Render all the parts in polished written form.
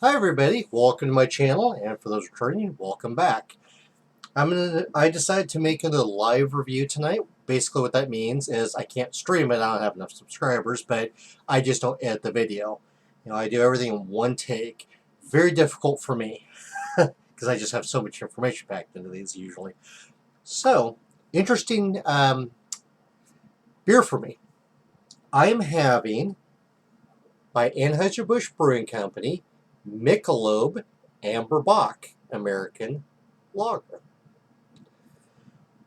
Hi everybody, welcome to my channel, and for those returning, welcome back. I decided to make it a live review tonight. Basically what that means is I can't stream it, I don't have enough subscribers, but I just don't edit the video. I do everything in one take. Very difficult for me, because I just have so much information packed into these usually. So, interesting beer for me. I am having, by Anheuser Busch Brewing Company, Michelob Amber Bock American Lager.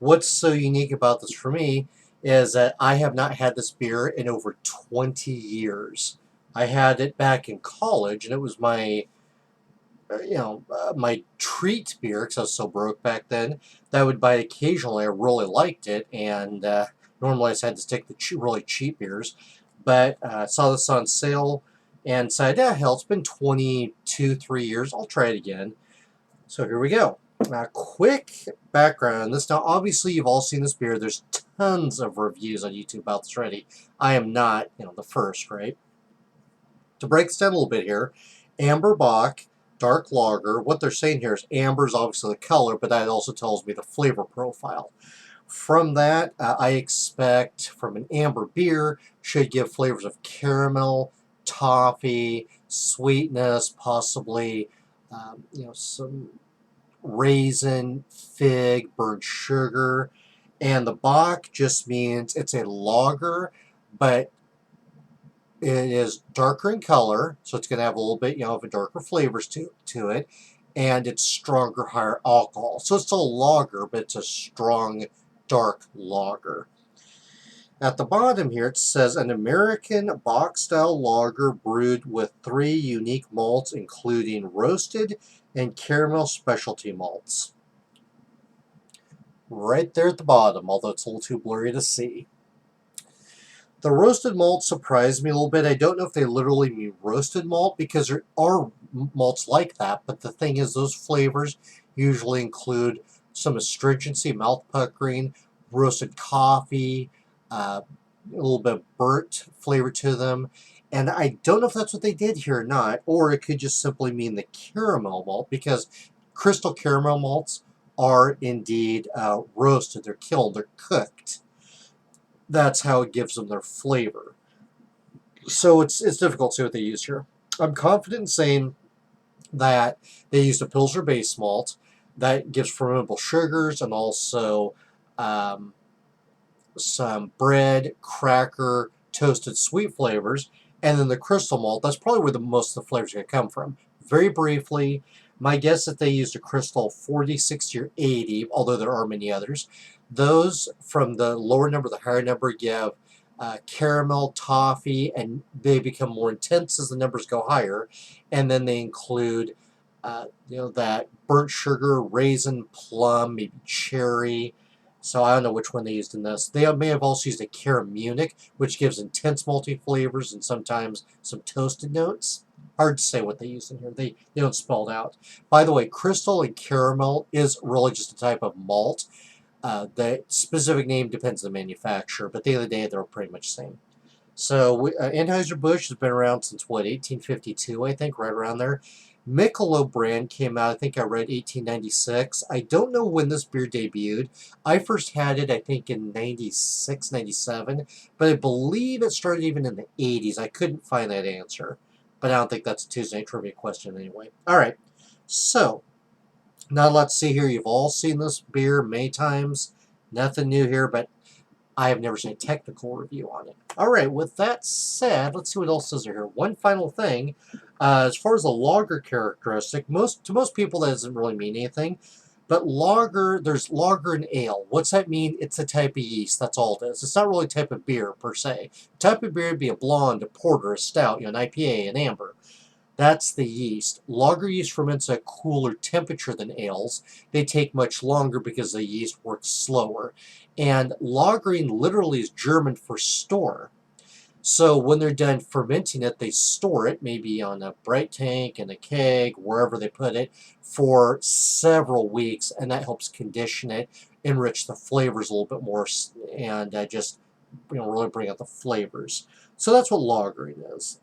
What's so unique about this for me is that I have not had this beer in over 20 years. I had it back in college, and it was my, my treat beer because I was so broke back then that I would buy it occasionally. I really liked it, and normally I just had to stick to really cheap beers. But I saw this on sale and said, yeah, hell, it's been 3 years. I'll try it again. So here we go. Quick background on this. Now, obviously, you've all seen this beer. There's tons of reviews on YouTube about this already. I am not, the first, right? To break this down a little bit here, Amber Bock, dark lager. What they're saying here is amber is obviously the color, but that also tells me the flavor profile. From that, I expect from an amber beer should give flavors of caramel, toffee, sweetness, possibly, some raisin, fig, burnt sugar. And the Bock just means it's a lager, but it is darker in color, so it's going to have a little bit, of a darker flavors to it, and it's stronger, higher alcohol. So it's a lager, but it's a strong, dark lager. At the bottom here, it says an American Bock-style lager brewed with 3 unique malts, including roasted and caramel specialty malts. Right there at the bottom, although it's a little too blurry to see. The roasted malt surprised me a little bit. I don't know if they literally mean roasted malt, because there are malts like that, but the thing is, those flavors usually include some astringency, mouth puckering, roasted coffee, a little bit of burnt flavor to them. And I don't know if that's what they did here or not, or it could just simply mean the caramel malt, because crystal caramel malts are indeed roasted. They're killed, they're cooked. That's how it gives them their flavor. So it's difficult to see what they use here. I'm confident in saying that they used a Pilsner base malt that gives fermentable sugars, and also some bread, cracker, toasted sweet flavors, and then the crystal malt. That's probably where most of the flavors are going to come from. Very briefly, my guess that they used a crystal 40, 60, or 80, although there are many others. Those from the lower number, the higher number, give caramel, toffee, and they become more intense as the numbers go higher. And then they include, that burnt sugar, raisin, plum, maybe cherry. So I don't know which one they used in this. They may have also used a caramunic, which gives intense malty flavors and sometimes some toasted notes. Hard to say what they used in here. They don't spell it out. By the way, crystal and caramel is really just a type of malt. The specific name depends on the manufacturer, but at the end of the day, they're pretty much the same. So Anheuser Busch has been around since, 1852, I think, right around there. Michelob brand came out, I think I read 1896. I don't know when this beer debuted. I first had it, I think, in 96, 97, but I believe it started even in the 80s. I couldn't find that answer, but I don't think that's a Tuesday Night Trivia question anyway. All right, so not a lot to see here. You've all seen this beer many times. Nothing new here, but I have never seen a technical review on it. All right, with that said, let's see what else is there here. One final thing. As far as the lager characteristic, to most people that doesn't really mean anything. But lager, there's lager and ale. What's that mean? It's a type of yeast. That's all it is. It's not really a type of beer, per se. A type of beer would be a blonde, a porter, a stout, an IPA, an amber. That's the yeast. Lager yeast ferments at a cooler temperature than ales. They take much longer because the yeast works slower. And lagering literally is German for store. So when they're done fermenting it, they store it, maybe on a bright tank, in a keg, wherever they put it, for several weeks, and that helps condition it, enrich the flavors a little bit more, and just really bring out the flavors. So that's what lagering is.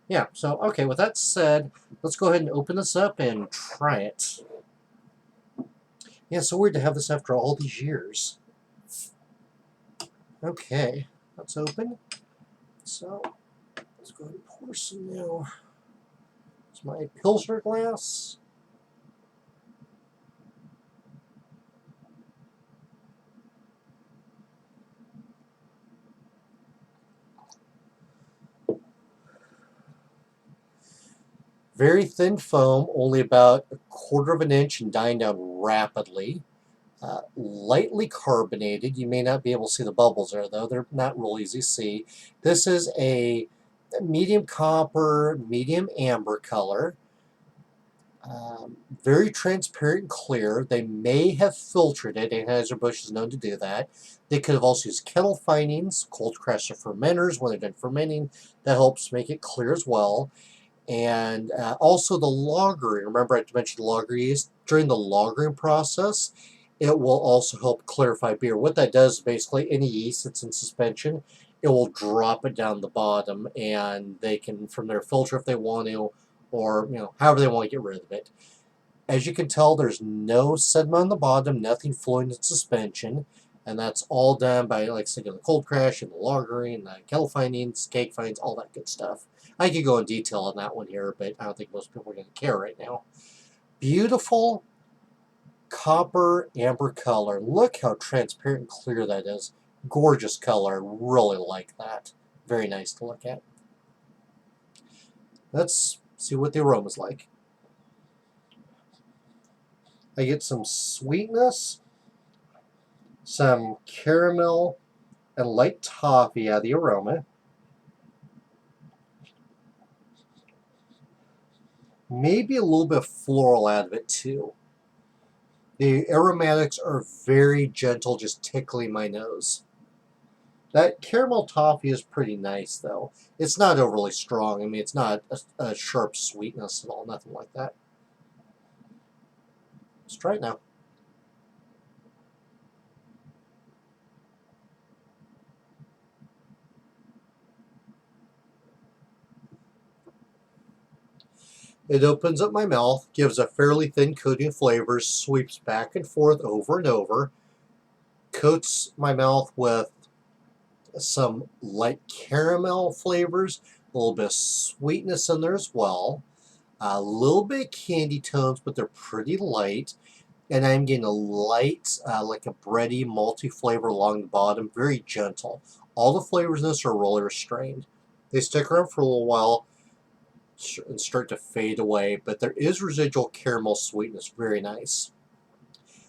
Yeah, so, okay, with that said, let's go ahead and open this up and try it. Yeah, it's so weird to have this after all these years. Okay, let's open. So, let's go ahead and pour some now. It's my Pilsner glass. Very thin foam, only about a quarter of an inch and dying down rapidly. Lightly carbonated. You may not be able to see the bubbles there, though. They're not real easy to see. This is a medium copper, medium amber color. Very transparent and clear. They may have filtered it. Anheuser Busch is known to do that. They could have also used kettle findings, cold crusher fermenters when they're done fermenting. That helps make it clear as well. And also the lagering. Remember I mentioned lager yeast? During the lagering process, it will also help clarify beer. What that does is basically any yeast that's in suspension, it will drop it down the bottom, and they can from there filter if they want to, or however they want to get rid of it. As you can tell, there's no sediment on the bottom, nothing flowing in suspension, and that's all done by, like I said, the cold crash and the lagering, the kettle findings, cake finds, all that good stuff. I could go in detail on that one here, but I don't think most people are going to care right now. Beautiful copper amber color. Look how transparent and clear that is. Gorgeous color. Really like that. Very nice to look at. Let's see what the aroma's like. I get some sweetness, some caramel, and light toffee out of the aroma. Maybe a little bit of floral out of it too. The aromatics are very gentle, just tickling my nose. That caramel toffee is pretty nice though. It's not overly strong. I mean, it's not a sharp sweetness at all, nothing like that. Let's try it now. It opens up my mouth, gives a fairly thin coating of flavors, sweeps back and forth over and over, coats my mouth with some light caramel flavors, a little bit of sweetness in there as well, a little bit of candy tones, but they're pretty light, and I'm getting a light, like a bready, malty flavor along the bottom, very gentle. All the flavors in this are really restrained. They stick around for a little while and start to fade away, but there is residual caramel sweetness, very nice.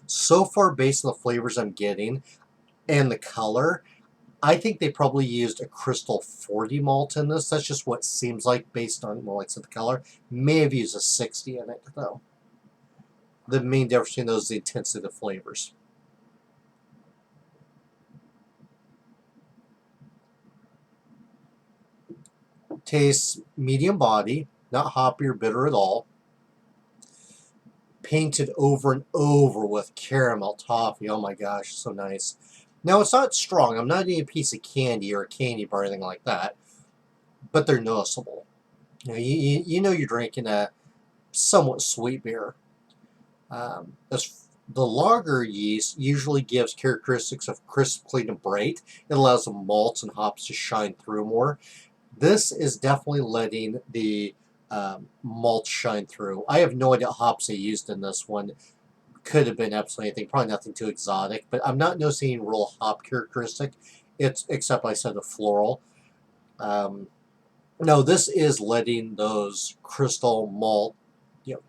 So far, based on the flavors I'm getting and the color, I think they probably used a Crystal 40 malt in this. That's just what it seems like based on, well, like I said, the color. May have used a 60 in it, though. The main difference between those is the intensity of the flavors. Tastes medium body, not hoppy or bitter at all. Painted over and over with caramel toffee. Oh my gosh, so nice. Now, it's not strong. I'm not eating a piece of candy or a candy bar or anything like that, but they're noticeable. You know you're drinking a somewhat sweet beer. The lager yeast usually gives characteristics of crisp, clean, and bright. It allows the malts and hops to shine through more. This is definitely letting the malt shine through. I have no idea what hops they used in this one. Could have been absolutely anything. Probably nothing too exotic, but I'm not noticing real hop characteristic. It's except like I said the floral. Um, no, this is letting those crystal malt,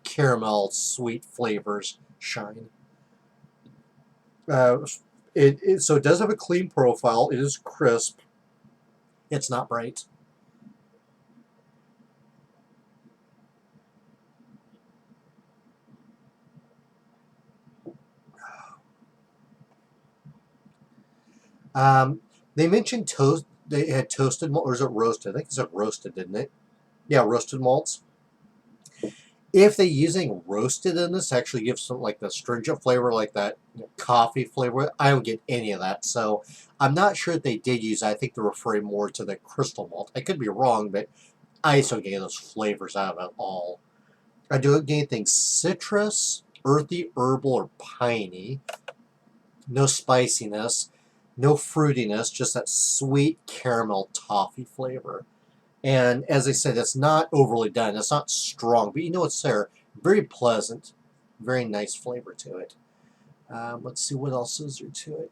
caramel sweet flavors shine. Uh, so it does have a clean profile. It is crisp. It's not bright. Um, they mentioned toast. They had toasted malt, or is it roasted? I think it said roasted, didn't it? Yeah, roasted malts. If they're using roasted in this, actually gives some like the stringent flavor, like that coffee flavor. I don't get any of that, so I'm not sure if they did use. I think they're referring more to the crystal malt. I could be wrong, but I just don't get those flavors out of it at all. I don't get anything citrus, earthy, herbal, or piney. No spiciness, no fruitiness, just that sweet caramel toffee flavor. And as I said, it's not overly done. It's not strong, but you know it's there. Very pleasant, very nice flavor to it. Let's see what else is there to it.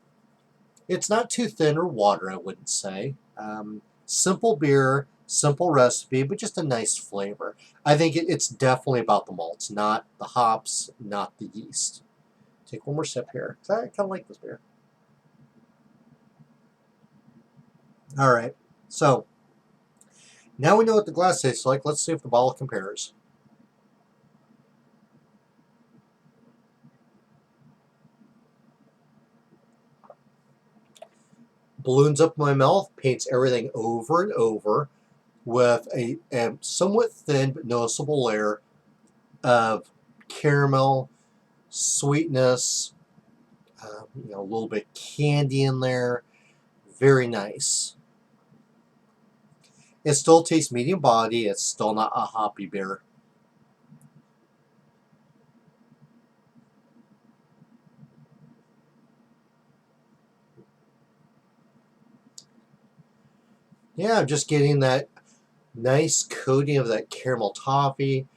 It's not too thin or water, I wouldn't say. Simple beer, simple recipe, but just a nice flavor. I think it's definitely about the malts, not the hops, not the yeast. Take one more sip here, because I kind of like this beer. All right, so now we know what the glass tastes like. Let's see if the bottle compares. Balloons up my mouth, paints everything over and over with a somewhat thin but noticeable layer of caramel, sweetness, a little bit candy in there. Very nice. It still tastes medium body. It's still not a hoppy beer. Yeah, I'm just getting that nice coating of that caramel toffee.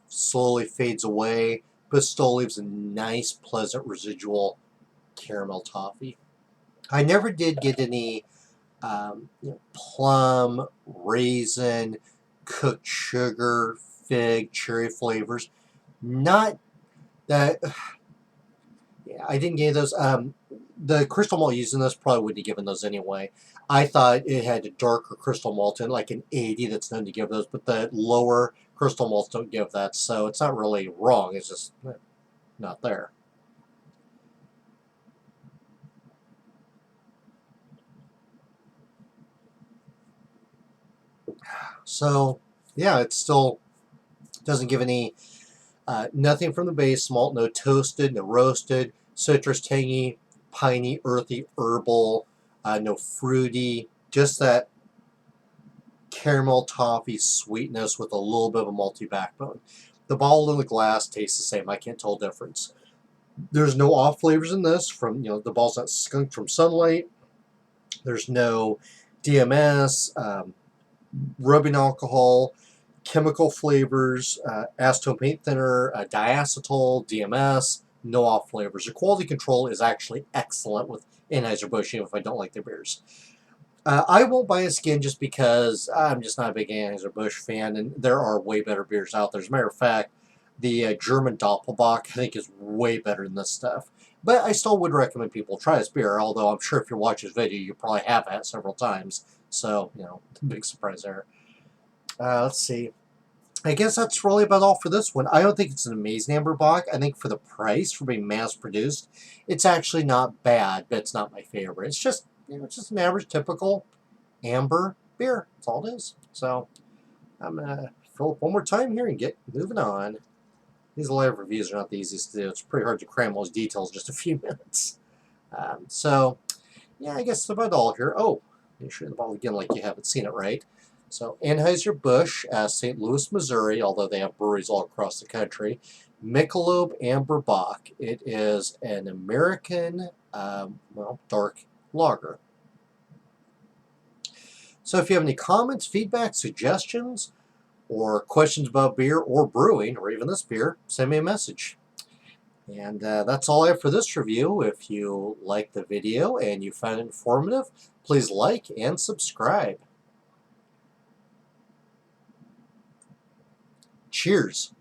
Slowly fades away, but still leaves a nice, pleasant residual caramel toffee. I never did get any plum, raisin, cooked sugar, fig, cherry flavors. Not that. Yeah, I didn't get those. The crystal malt used in this probably wouldn't have given those anyway. I thought it had a darker crystal malt in, like an 80 that's known to give those, but the lower crystal malts don't give that, so it's not really wrong. It's just not there. So, yeah, it still doesn't give any, nothing from the base malt, no toasted, no roasted, citrus, tangy, piney, earthy, herbal, no fruity, just that caramel toffee sweetness with a little bit of a malty backbone. The bottle and the glass taste the same. I can't tell the difference. There's no off flavors in this from, the ball's not skunked from sunlight. There's no DMS, rubbing alcohol, chemical flavors, acetone paint thinner, diacetyl, DMS, no off flavors. The quality control is actually excellent with Anheuser Busch, even if I don't like their beers. I won't buy a skin just because I'm just not a big Anheuser Busch fan, and there are way better beers out there. As a matter of fact, the German Doppelbock I think is way better than this stuff. But I still would recommend people try this beer, although I'm sure if you watch this video, you probably have had it several times. So, big surprise there. Let's see. I guess that's really about all for this one. I don't think it's an amazing Amber Bock. I think for the price, for being mass-produced, it's actually not bad, but it's not my favorite. It's just, just an average, typical amber beer. That's all it is. So, I'm going to fill up one more time here and get moving on. These live reviews are not the easiest to do. It's pretty hard to cram those details in just a few minutes. So, yeah, I guess that's about all here. Oh, make sure the bottle again like you haven't seen it right. So Anheuser Busch, St. Louis, Missouri, although they have breweries all across the country. Michelob Amber Bock. It is an American, dark lager. So if you have any comments, feedback, suggestions, or questions about beer or brewing, or even this beer, send me a message. And that's all I have for this review. If you liked the video and you found it informative, please like and subscribe. Cheers.